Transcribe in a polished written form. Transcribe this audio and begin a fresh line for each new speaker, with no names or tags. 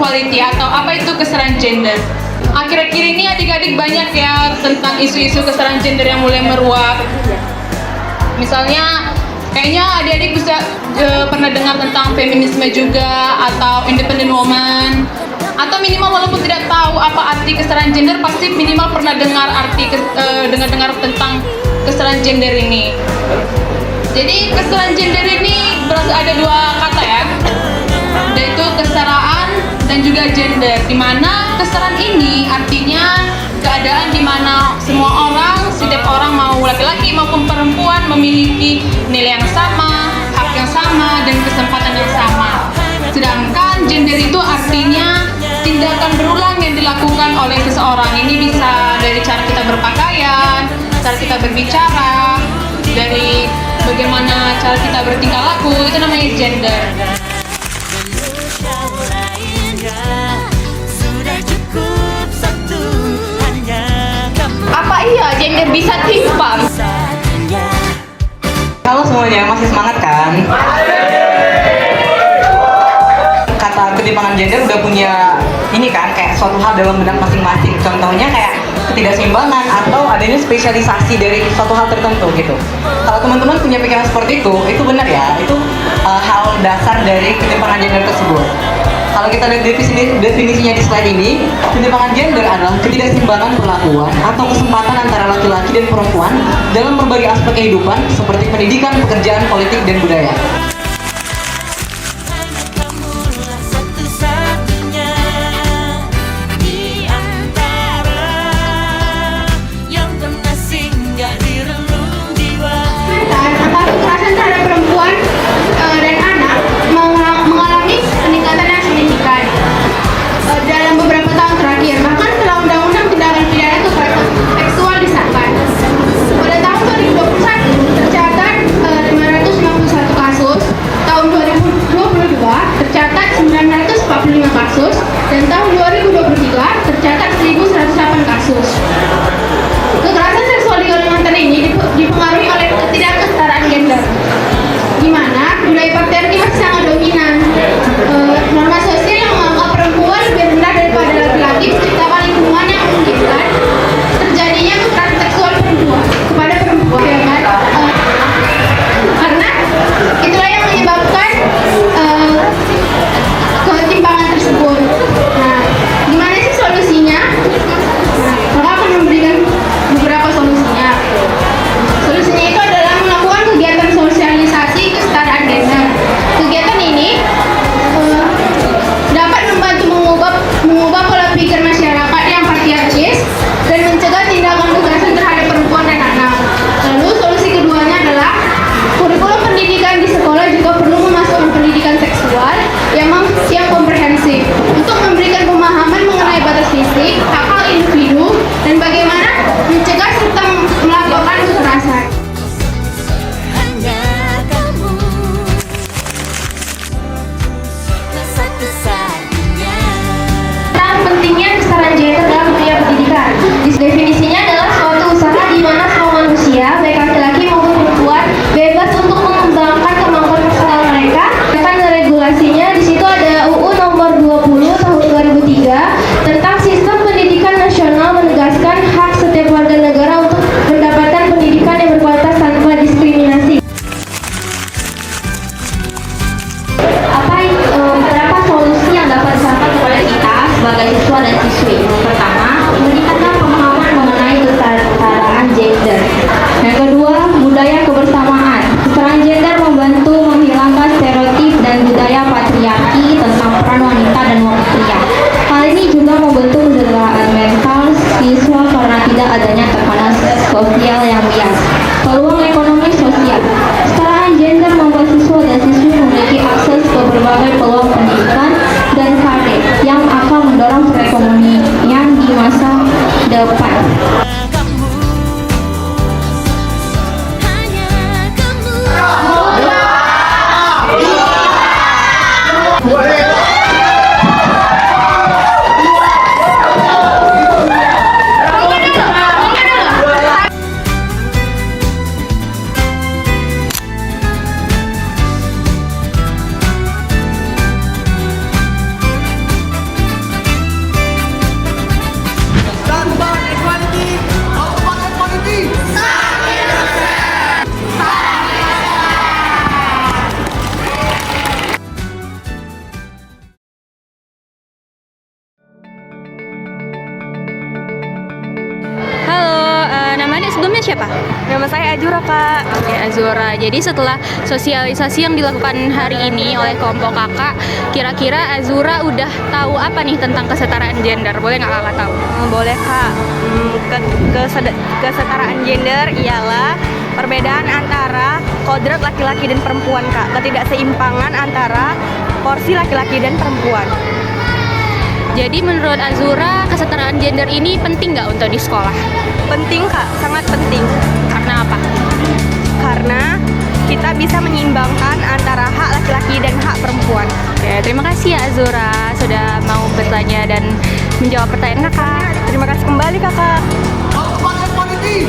equality atau apa itu kesetaraan gender. Akhir-akhir ini adik-adik banyak ya tentang isu-isu kesetaraan gender yang mulai meruak. Misalnya kayaknya adik-adik bisa pernah dengar tentang feminisme juga atau independent woman, atau minimal walaupun tidak tahu apa arti kesetaraan gender pasti minimal pernah dengar dengar tentang kesetaraan gender ini. Jadi kesetaraan gender ini berasal ada dua kata ya, yaitu kesetaraan dan juga gender, di mana kesetaraan ini artinya keadaan di mana semua orang, setiap orang mau laki-laki maupun perempuan memiliki nilai yang sama, hak yang sama, dan kesempatan yang sama. Sedangkan gender itu artinya tindakan berulang yang dilakukan oleh seseorang. Ini bisa dari cara kita berpakaian, cara kita berbicara, dari bagaimana cara kita bertingkah laku, itu namanya gender. Apa iya gender bisa timpang?
Halo semuanya, masih semangat kan? Kata ketimpangan gender udah punya ini kan, kayak suatu hal dalam benak masing-masing. Contohnya kayak ketidakseimbangan atau adanya spesialisasi dari suatu hal tertentu gitu. Kalau teman-teman punya pikiran seperti itu benar ya, itu hal dasar dari ketimpangan gender tersebut. Kalau kita lihat definisinya di slide ini, ketimpangan gender adalah ketidakseimbangan perlakuan atau kesempatan antara laki-laki dan perempuan dalam berbagai aspek kehidupan seperti pendidikan, pekerjaan, politik, dan budaya.
Dan tahun 2023 tercatat 1.108 kasus. Kekerasan seksual di Kalimantan ini dipengaruhi oleh ketidaksetaraan gender, di mana budaya patriarki masih sangat dominan. Norma sosial yang menganggap perempuan lebih rendah daripada laki-laki menciptakan lingkungan yang memungkinkan terjadinya kekerasan seksual kepada perempuan. Karena itulah yang menyebabkan ketimpangan tersebut. Nah, gimana sih solusinya? Maka akan memberikan beberapa solusinya. Solusinya itu adalah melakukan kegiatan sosialisasi kesetaraan gender. Kegiatan ini dapat membantu mengubah pola pikir masyarakat yang patriarkis dan mencegah tindakan kekerasan terhadap perempuan dan anak. Lalu solusi keduanya adalah kurikulum pendidikan di sekolah juga perlu memasukkan pendidikan seksual yang komprehensif untuk memberikan pemahaman mengenai batas fisik, hak-hak individu, dan bagaimana mencegah serta melakukan kekerasan. Tentang pentingnya kesetaraan gender dalam dunia pendidikan. Definisinya adalah suatu usaha di mana semua manusia, baik laki-laki maupun perempuan, bebas untuk mengembangkan kemampuan personal mereka. Dan regulasinya di situ ada UU nomor 20 tahun 2003 tentang sistem pendidikan nasional, menegaskan hak setiap warga negara untuk mendapatkan pendidikan yang berkualitas tanpa diskriminasi. Beberapa solusi yang dapat disampaikan kepada kita sebagai siswa dan siswi. Yang pertama, meningkatkan pemahaman mengenai kesetaraan gender. Yang kedua, budaya kebersamaan. Kesetaraan gender membantu menghilangkan stereotip dan budaya patriarki tentang peran wanita dan pria. Hal ini juga membantu kesejahteraan mental siswa karena tidak adanya tekanan sosial yang bias. Peluang ekonomi sosial. Kesetaraan gender membuat siswa dan siswi memiliki akses ke berbagai peluang pendidikan dan karir yang akan mendorong perekonomian di masa depan.
siapa?
Nama saya Azura, Kak.
Oke, Azura. Jadi setelah sosialisasi yang dilakukan hari ini oleh kelompok kakak, kira-kira Azura udah tahu apa nih tentang kesetaraan gender? Boleh nggak kakak tahu?
Boleh, Kak. Kesetaraan gender ialah perbedaan antara kodrat laki-laki dan perempuan, Kak. Ketidakseimbangan antara porsi laki-laki dan perempuan.
Jadi menurut Azura, kesetaraan gender ini penting nggak untuk di sekolah?
Penting, Kak. Sangat penting.
Karena apa?
Karena kita bisa menyeimbangkan antara hak laki-laki dan hak perempuan.
Oke, terima kasih ya Azura sudah mau bertanya dan menjawab pertanyaan kakak.
Terima kasih kembali, Kakak.
Pakai politik.